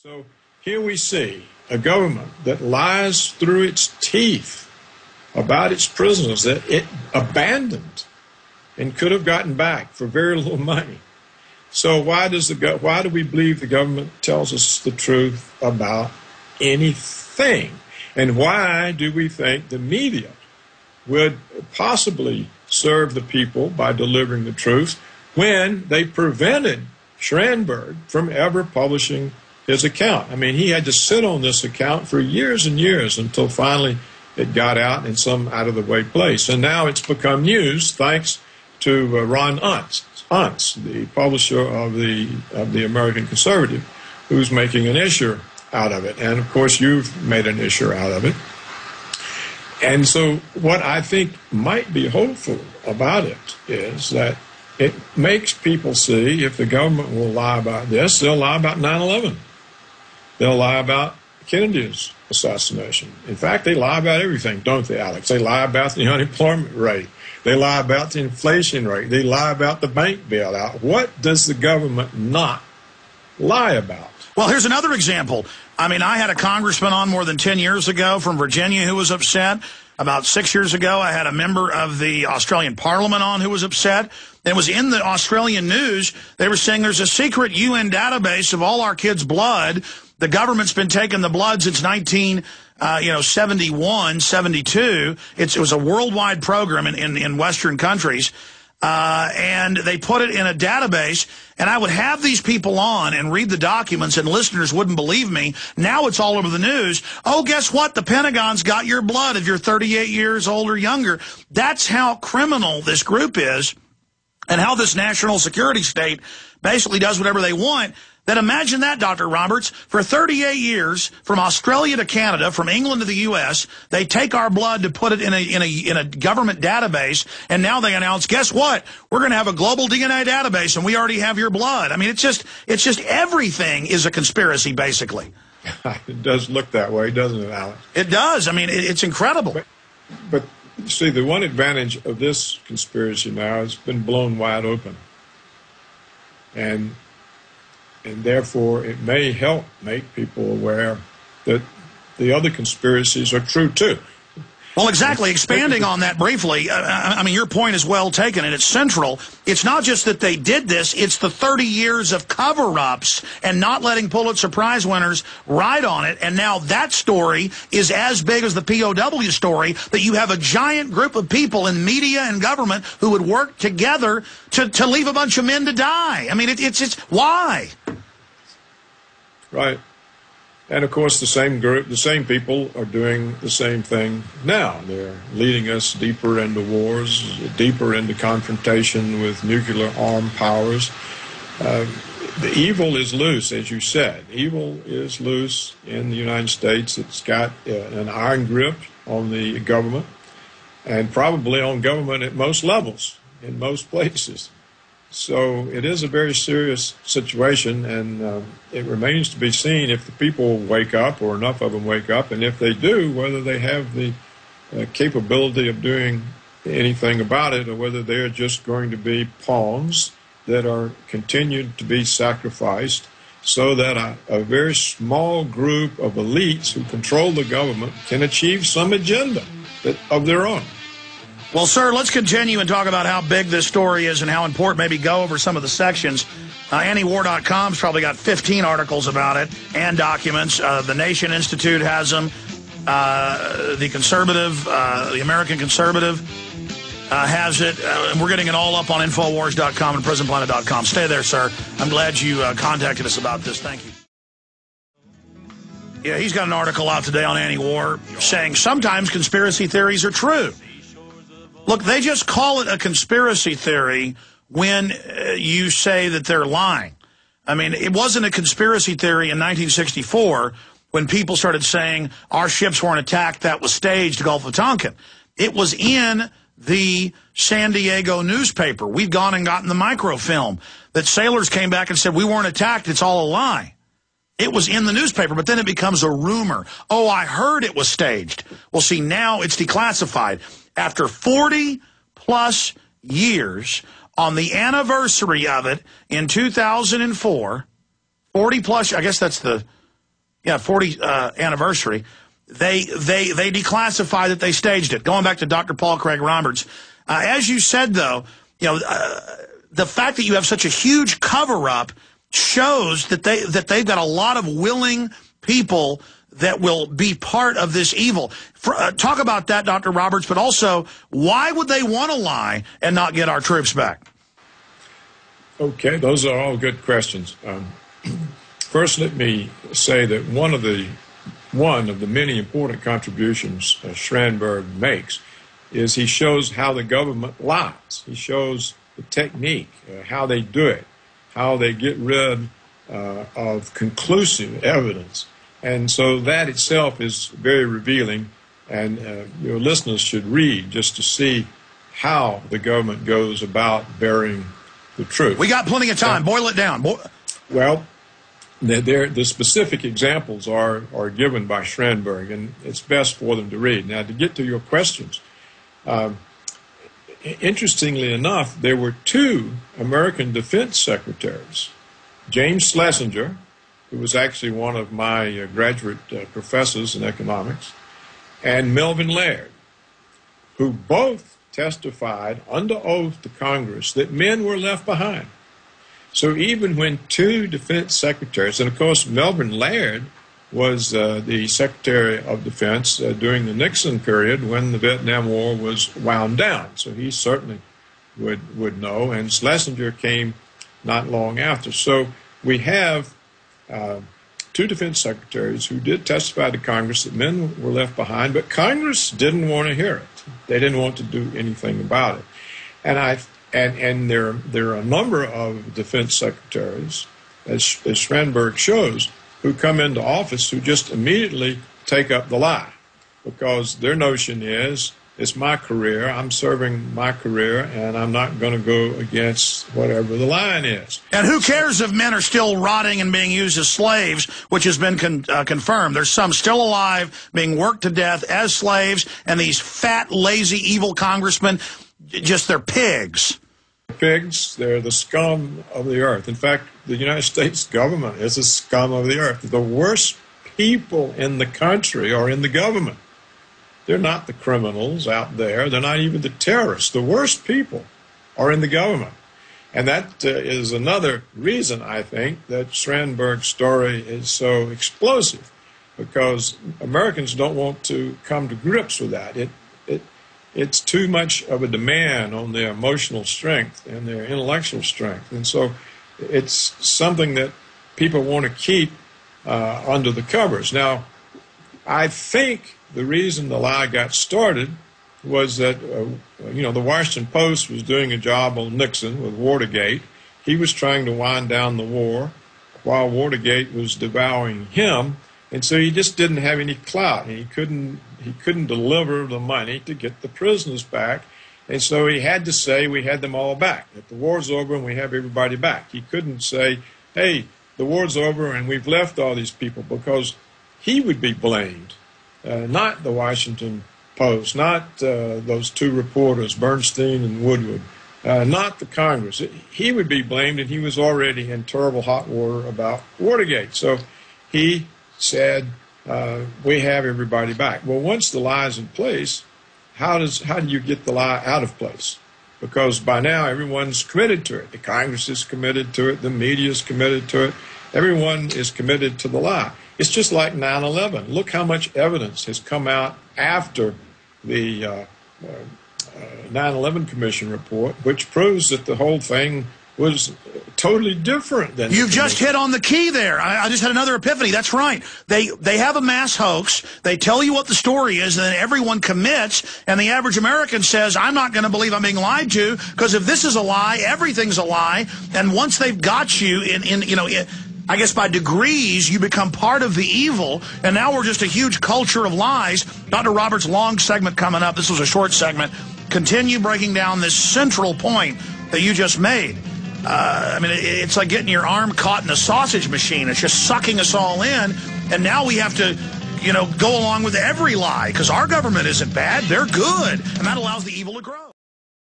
So here we see a government that lies through its teeth about its prisoners that it abandoned and could have gotten back for very little money. So why do we believe the government tells us the truth about anything? And why do we think the media would possibly serve the people by delivering the truth when they prevented Schanberg from ever publishing his account? I mean, he had to sit on this account for years and years until finally it got out in some out-of-the-way place. And now it's become news thanks to Ron Unz, the publisher of the American Conservative, who's making an issue out of it. And, of course, you've made an issue out of it. And so what I think might be hopeful about it is that it makes people see if the government will lie about this, they'll lie about 9/11. They'll lie about Kennedy's assassination. In fact, they lie about everything, don't they, Alex? They lie about the unemployment rate. They lie about the inflation rate. They lie about the bank bailout. What does the government not lie about? Well, here's another example. I mean, I had a congressman on more than 10 years ago from Virginia who was upset. About 6 years ago, I had a member of the Australian Parliament on who was upset. It was in the Australian news. They were saying there's a secret UN database of all our kids' blood. The government's been taking the blood since 71, 72. It was a worldwide program in Western countries. And they put it in a database, and I would have these people on and read the documents, and listeners wouldn't believe me. Now it's all over the news. Oh, guess what? The Pentagon's got your blood if you're 38 years old or younger. That's how criminal this group is and how this national security state basically does whatever they want. Then imagine that, Dr. Roberts. For 38 years, from Australia to Canada, from England to the U.S., they take our blood to put it in a government database, and now they announce, guess what? We're going to have a global DNA database, and we already have your blood. I mean, it's just everything is a conspiracy, basically. It does look that way, doesn't it, Alex? It does. I mean, it's incredible. But see, the one advantage of this conspiracy now has been blown wide open. And therefore, it may help make people aware that the other conspiracies are true, too. Well, exactly. Expanding on that briefly, I mean, your point is well taken, and it's central. It's not just that they did this, it's the 30 years of cover-ups and not letting Pulitzer Prize winners ride on it. And now that story is as big as the POW story, that you have a giant group of people in media and government who would work together to leave a bunch of men to die. I mean, it's why? Right. And, of course, the same group, the same people are doing the same thing now. They're leading us deeper into wars, deeper into confrontation with nuclear armed powers. The evil is loose, as you said. Evil is loose in the United States. It's got an iron grip on the government, and probably on government at most levels, in most places. So it is a very serious situation, and it remains to be seen if the people wake up, or enough of them wake up, and if they do, whether they have the capability of doing anything about it, or whether they're just going to be pawns that are continued to be sacrificed so that a very small group of elites who control the government can achieve some agenda of their own. Well, sir, let's continue and talk about how big this story is and how important. Maybe go over some of the sections. Antiwar.com's probably got 15 articles about it and documents. The Nation Institute has them. The Conservative, the American Conservative has it. And we're getting it all up on Infowars.com and PrisonPlanet.com. Stay there, sir. I'm glad you contacted us about this. Thank you. Yeah, he's got an article out today on anti-war saying sometimes conspiracy theories are true. Look, they just call it a conspiracy theory when you say that they're lying. I mean, it wasn't a conspiracy theory in 1964 when people started saying our ships weren't attacked, that was staged, Gulf of Tonkin. It was in the San Diego newspaper. We've gone and gotten the microfilm that sailors came back and said we weren't attacked, it's all a lie. It was in the newspaper, but then it becomes a rumor. Oh, I heard it was staged. Well, see, now it's declassified. After 40-plus years, on the anniversary of it in 2004, 40-plus, I guess that's the anniversary, they declassified that they staged it. Going back to Dr. Paul Craig Roberts, as you said, though, the fact that you have such a huge cover-up shows that they've got a lot of willing people that will be part of this evil. Talk about that, Dr. Roberts, but also, why would they want to lie and not get our troops back? Okay, those are all good questions. First, let me say that one of the many important contributions Schanberg makes is he shows how the government lies. He shows the technique, how they do it, how they get rid of conclusive evidence. And so that itself is very revealing, and your listeners should read just to see how the government goes about burying the truth. We got plenty of time. Boil it down. Well, the specific examples are given by Schanberg, and it's best for them to read. Now, to get to your questions, interestingly enough, there were two American defense secretaries, James Schlesinger, who was actually one of my graduate professors in economics, and Melvin Laird, who both testified under oath to Congress that men were left behind. So even when two defense secretaries, and of course Melvin Laird was the Secretary of Defense during the Nixon period when the Vietnam War was wound down, so he certainly would know, and Schlesinger came not long after. So we have two defense secretaries who did testify to Congress that men were left behind, but Congress didn't want to hear it. They didn't want to do anything about it. And there are a number of defense secretaries, as Schanberg shows, who come into office who just immediately take up the lie, because their notion is, it's my career, I'm serving my career, and I'm not going to go against whatever the line is. And who cares if men are still rotting and being used as slaves, which has been confirmed. There's some still alive, being worked to death as slaves, and these fat, lazy, evil congressmen, just they're pigs. Pigs, they're the scum of the earth. In fact, the United States government is the scum of the earth. The worst people in the country are in the government. They're not the criminals out there. They're not even the terrorists. The worst people are in the government. And that is another reason, I think, that Schanberg's story is so explosive, because Americans don't want to come to grips with that. It's too much of a demand on their emotional strength and their intellectual strength. And so it's something that people want to keep under the covers. Now, I think the reason the lie got started was that, the Washington Post was doing a job on Nixon with Watergate. He was trying to wind down the war while Watergate was devouring him, and so he just didn't have any clout. He couldn't deliver the money to get the prisoners back, and so he had to say we had them all back. If the war's over and we have everybody back. He couldn't say, hey, the war's over and we've left all these people, because he would be blamed. Not the Washington Post, not those two reporters, Bernstein and Woodward, not the Congress. He would be blamed, and he was already in terrible hot water about Watergate. So he said, we have everybody back. Well, once the lie's in place, how do you get the lie out of place? Because by now everyone's committed to it. The Congress is committed to it. The media is committed to it. Everyone is committed to the lie. It's just like 9/11. Look how much evidence has come out after the 9/11 Commission report, which proves that the whole thing was totally different than... You've just hit on the key there. I just had another epiphany. That's right. They have a mass hoax. They tell you what the story is, and then everyone commits, and the average American says, I'm not going to believe I'm being lied to, because if this is a lie, everything's a lie. And once they've got you I guess by degrees, you become part of the evil, and now we're just a huge culture of lies. Dr. Roberts' long segment coming up. This was a short segment. Continue breaking down this central point that you just made. It's like getting your arm caught in a sausage machine. It's just sucking us all in, and now we have to, go along with every lie, because our government isn't bad. They're good, and that allows the evil to grow.